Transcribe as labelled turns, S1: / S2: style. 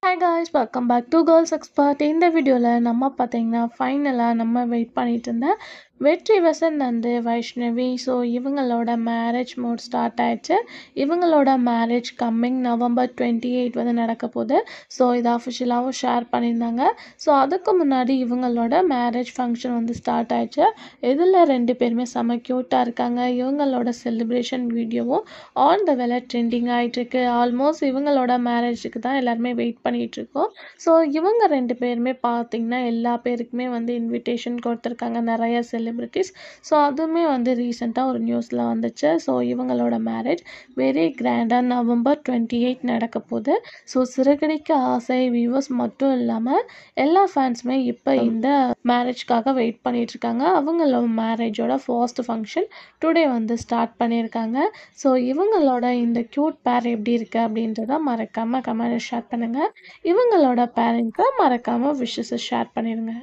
S1: Hi guys, welcome back to Girls Expert. இந்த வீடியோவில் நம்ம பார்த்தீங்கன்னா ஃபைனலாக நம்ம வெயிட் பண்ணிட்டு இருந்த வெற்றி வசந்த் அண்ட் வைஷ்ணவி. ஸோ இவங்களோட மேரேஜ் மோட் ஸ்டார்ட் ஆயிடுச்சு. இவங்களோட மேரேஜ் கம்மிங் November 28 வந்து நடக்க போகுது. ஸோ இதை அஃபிஷியலாகவும் ஷேர் பண்ணியிருந்தாங்க. ஸோ அதுக்கு முன்னாடி இவங்களோட மேரேஜ் ஃபங்க்ஷன் வந்து ஸ்டார்ட் ஆயிடுச்சு. இதில் ரெண்டு பேருமே செம க்யூட்டாக இருக்காங்க. இவங்களோட செலிப்ரேஷன் வீடியோவும் ஆன் த வேலை ட்ரெண்டிங் ஆகிட்டுருக்கு. ஆல்மோஸ்ட் இவங்களோட மேரேஜுக்கு தான் எல்லாருமே வெயிட் பண்ணிகிட்ருக்கோம். ஸோ இவங்க ரெண்டு பேருமே பார்த்திங்கன்னா எல்லா பேருக்குமே வந்து இன்விடேஷன் கொடுத்துருக்காங்க, நிறைய செலிப்ரிட்டிஸ். ஸோ அதுவுமே வந்து ரீசெண்டாக ஒரு நியூஸில் வந்துச்சு. ஸோ இவங்களோட மேரேஜ் வெரி கிராண்டாக November 28 நடக்க போகுது. ஸோ சிறகடிக்க ஆசை வியூவர்ஸ் மட்டும் இல்லாமல் எல்லா ஃபேன்ஸுமே இப்போ இந்த மேரேஜ்க்காக வெயிட் பண்ணிகிட்ருக்காங்க. அவங்களோட மேரேஜோட ஃபர்ஸ்ட் ஃபங்க்ஷன் டுடே வந்து ஸ்டார்ட் பண்ணியிருக்காங்க. ஸோ இவங்களோட இந்த க்யூட் பேர் எப்படி இருக்குது அப்படின்றத மறக்காமல் கமெண்ட் ஷேர் பண்ணுங்கள். இவங்களோட பேரண்ட்க்கு மறக்காமல் விஷஸை ஷேர் பண்ணிடுங்க.